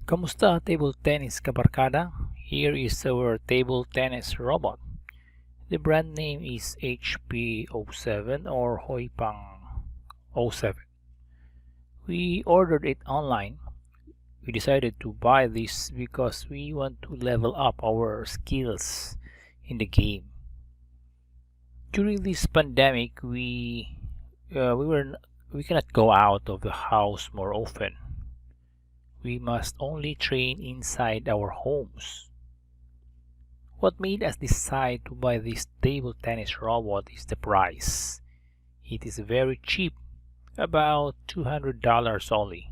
Kamusta table tennis kabarkada? Here is our table tennis robot. The brand name is HP-07 or Hoipang 07. We ordered it online. We decided to buy this because we want to level up our skills in the game. During this pandemic, we cannot go out of the house more often. We must only train inside our homes. What made us decide to buy this table tennis robot is the price. It is very cheap, about $200 only,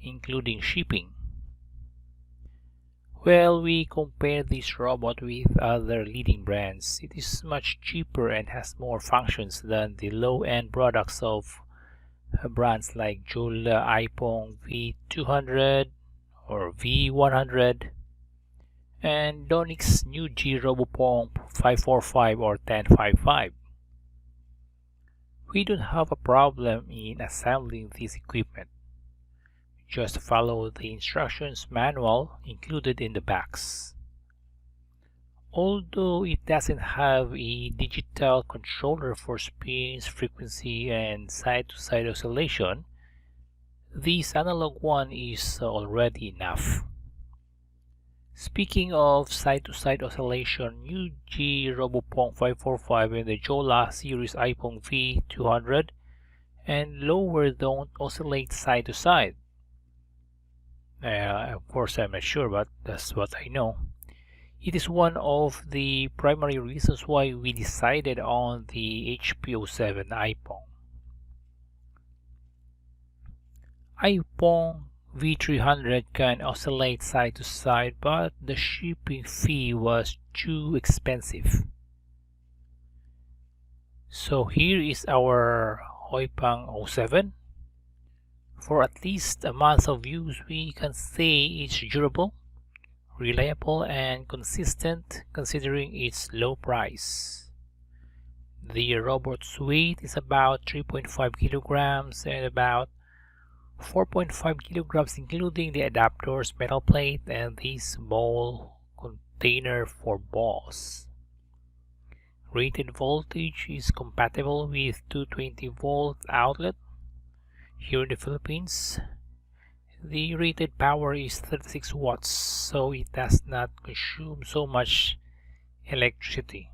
including shipping. Well, we compared this robot with other leading brands. It is much cheaper and has more functions than the low-end products of brands like Joola iPong V200 or V100 and Donic's Newgy Robopong 545 or 1055. We don't have a problem in assembling this equipment. Just follow the instructions manual included in the box. Although it doesn't have a digital controller for spins, frequency, and side-to-side oscillation, this analog one is already enough. Speaking of side-to-side oscillation, Newgy Robopong 545 and the Joola series iPong V200 and lower don't oscillate side-to-side. Of course, I'm not sure, but that's what I know. It is one of the primary reasons why we decided on the HP-07 iPong. iPong V300 can oscillate side to side, but the shipping fee was too expensive. So here is our Hoipang 07. For at least a month of use, we can say it's durable, reliable, and consistent considering its low price. The robot's weight is about 3.5 kilograms and about 4.5 kilograms including the adapter's metal plate and this ball container for balls. Rated voltage is compatible with 220 volt outlet. Here in the Philippines, the rated power is 36 watts, so it does not consume so much electricity.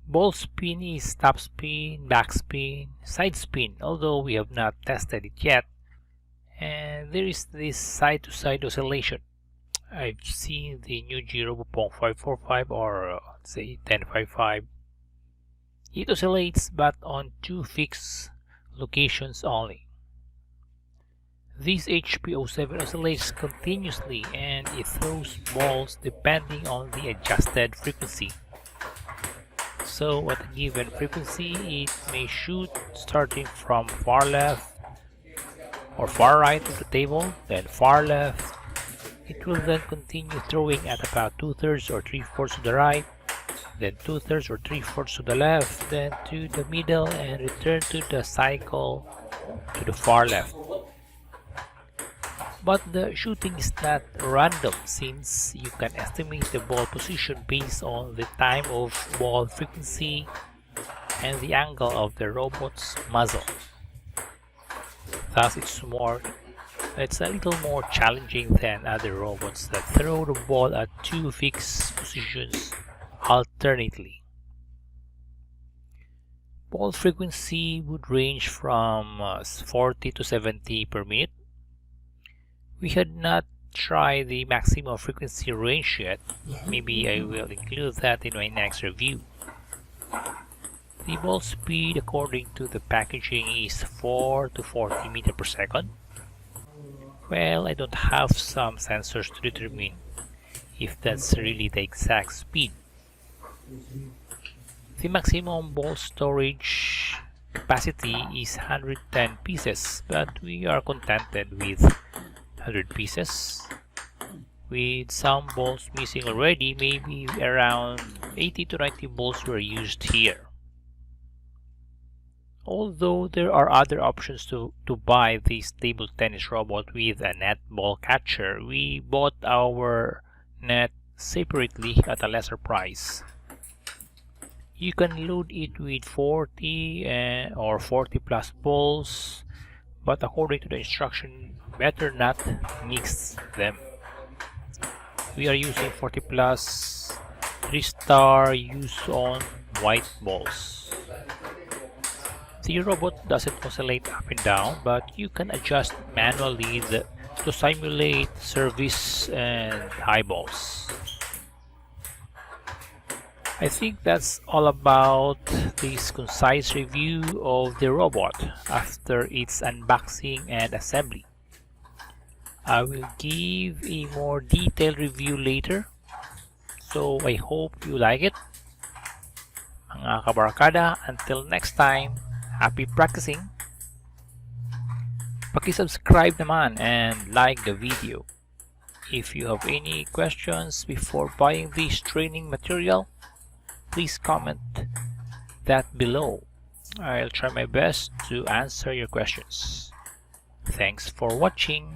Ball spin is top spin, back spin, side spin, although we have not tested it yet. And there is this side-to-side oscillation. I've seen the Newgy Robopong 545 or say 1055. It oscillates but on two fixed locations only. This HP-07 oscillates continuously and it throws balls depending on the adjusted frequency. So at a given frequency, it may shoot starting from far left or far right of the table, then far left. It will then continue throwing at about 2/3 or 3/4 to the right, then 2/3 or 3/4 to the left, then to the middle, and return to the cycle to the far left. But the shooting is not random since you can estimate the ball position based on the time of ball frequency and the angle of the robot's muzzle. Thus it's a little more challenging than other robots that throw the ball at two fixed positions alternately. Ball frequency would range from 40 to 70 per minute. We had not tried the maximum frequency range yet. Maybe I will include that in my next review. The ball speed according to the packaging is 4 to 40 meters per second. Well, I don't have some sensors to determine if that's really the exact speed. The maximum ball storage capacity is 110 pieces, but we are contented with 100 pieces. With some balls missing already, maybe around 80 to 90 balls were used here. Although there are other options to buy this table tennis robot with a net ball catcher, we bought our net separately at a lesser price. You can load it with 40 or 40 plus balls, but according to the instruction, better not mix them. We are using 40 plus 3-star use on white balls. The robot doesn't oscillate up and down, but you can adjust manually to simulate service and high balls. I think that's all about this concise review of the robot after its unboxing and assembly. I will give a more detailed review later, so I hope you like it. Mga kabarkada, until next time, happy practicing! Paki-subscribe naman and like the video. If you have any questions before buying this training material, please comment that below. I'll try my best to answer your questions. Thanks for watching.